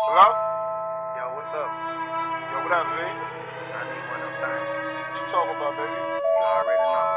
Hello? Yo, what's up? Yo, what up, baby? I need one of them things. What you talking about, baby? You already know.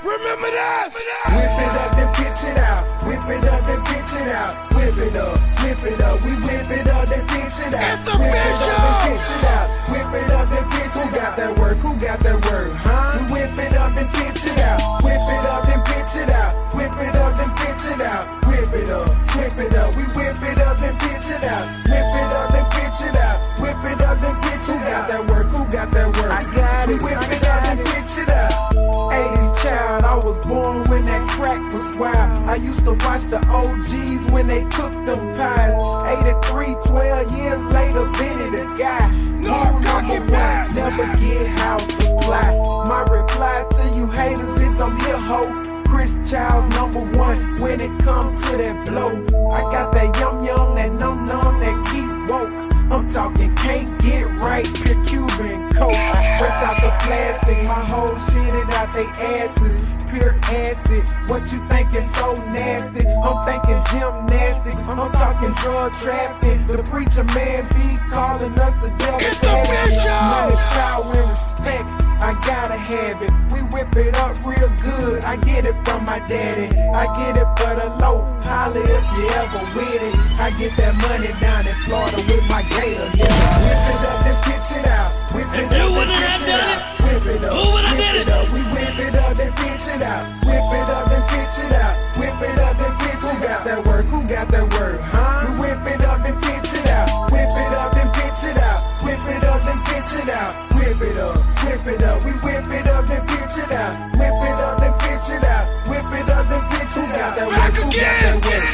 Remember that! Whip it up, then pitch it out. Whip it up, then pitch it out. Whip it up, whip it up. We whip it up, then pitch it out. It's official! Whip it up, then pitch it out. Whip it up, then pitch it out. Who got that word? Who got that word? Huh? We whip it up, then pitch it out. Whip it up, then pitch it out. Whip it up, then pitch it out. Whip it up, whip it up. We whip it up, then pitch it out. Whip it up, then pitch it out. Whip it up, then pitch it out. Who got that word? Who got that word? I got it. We whip it up, then pitch it out. 80s child, I was born when that crack was wild. I used to watch the OGs when they cooked them pies. 83, 12 years later, Benny the guy. Rule number one, never get house supply. My reply to you haters is I'm here, ho. Chris Childs #1 when it comes to that blow. I got that yum yum, that num num, that keep woke. I'm talking can't get right, pure Cuban coke. Fresh out the plastic, my whole shit it out they asses. Pure acid, what you think is so nasty? I'm thinking gymnastics, I'm talking drug trafficking. The preacher man be calling us the devil. It's official! Money, power, and respect, I gotta have it. We whip it up real good, I get it from my daddy. I get it for the low, holla if you ever with it. I get that money down in Florida with my gator, yeah. Whip it up and pitch it out. Whip it up and pitch it out. Whip it up, whip it up. We whip it up and pitch it out. Whip it up and pitch it out. Whip it up and pitch it out. Who got that word? Who got that word? Huh? We whip it up and pitch it out. Whip it up and pitch it out. Whip it up and pitch it out. Whip it up, whip it up. We whip it up and pitch it out. Whip it up and pitch it out. Whip it up and pitch it out. Who got that word? Who got that word?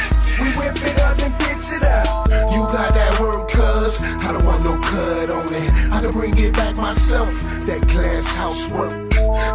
We whip it up and pitch it out. You got that word, cuz I don't want no cut on it. I can bring it back myself. That glass house work.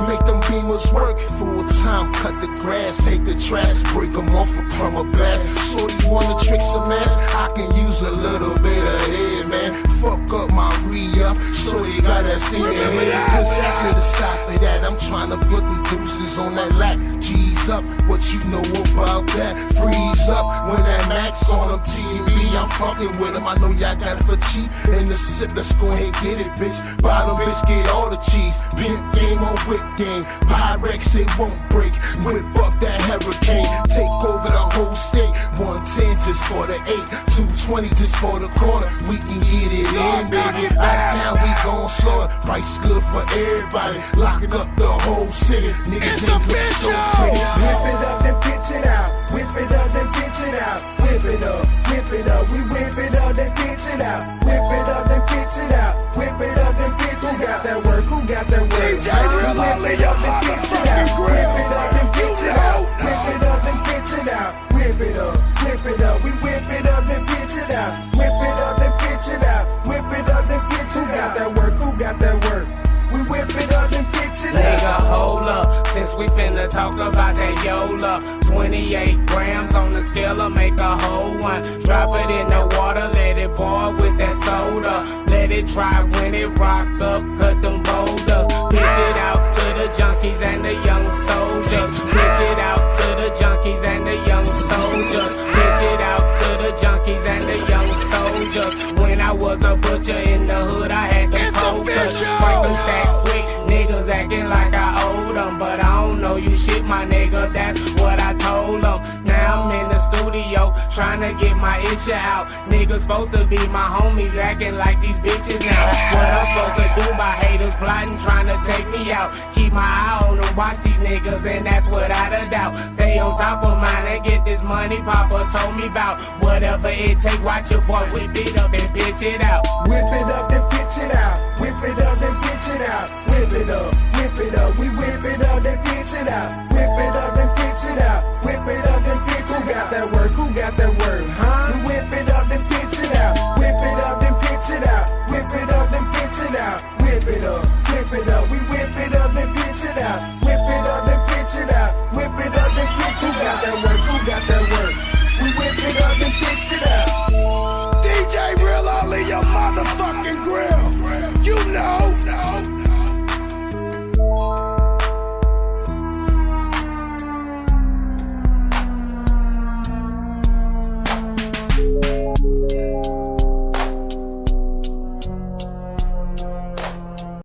Make them beamers work full time. Cut the grass, take the trash, break them off a plumber blast. So you wanna trick some ass? I can use a little bit of head, man. Fuck up my re-up, so you got that sting in your head. Cause that's to the side for that. I'm trying to put them deuces on that lack. G's up, what you know about that? Freeze up when that max on them TV. I'm fucking with them, I know y'all got it for cheap. In the sip, let's go ahead and get it, bitch. Bottom bitch, get all the cheese. Pimp game on whip game. Pyrex, it won't break. Whip up that hurricane. Take over the whole state. 110 just for the 8. 220 just for the quarter. We can get it in, baby. Out-town, we gon' slaughter. Price good for everybody. Locking up the whole city. Niggas ain't look so pretty. Whip it up and pitch it out. Whip it up and pitch it out. Whip it up, whip it up. We whip it up and pitch it out. Whip it up and pitch it out. Whip it up and pitch it out. Who got that word? Who got that word? DJ Real, I'll lay your motherfucking grill. Whip it up and pitch it out. Whip it up and pitch it out. Whip it up, whip it up. We whip it up and pitch it out. Whip it up and pitch it out. Whip it up and pitch it out. Who got that word? Who got that word? We whip it up and pitch it out. Nigga, hold up, since we finna talk about that Yola. 28 grams on the scale, make a whole one. Drop it in the water, let it boil with that soda. Let it dry when it rock up, cut them boulders. Pitch it out to the junkies and the young soldiers. Pitch it out to the junkies and the young soldiers. Pitch it out to the junkies and the young soldiers. When I was a butcher in the hood, I had them posters. Break them stack quick, niggas acting like I owed them. But I don't know you shit, my nigga, that's what I told them. Now I'm in the studio, trying to get my issue out. Niggas supposed to be my homies, acting like these bitches now. What I'm supposed to do by haters plotting, trying to take me out. Keep my eye on them, watch these niggas, and that's without a doubt. Stay on top of mine and get this money Papa told me about. Whatever it take, watch your boy whip it up and pitch it out. Whip it up and pitch it out. Whip it up and pitch it out. Whip it up, whip it up. We whip it up and pitch it out.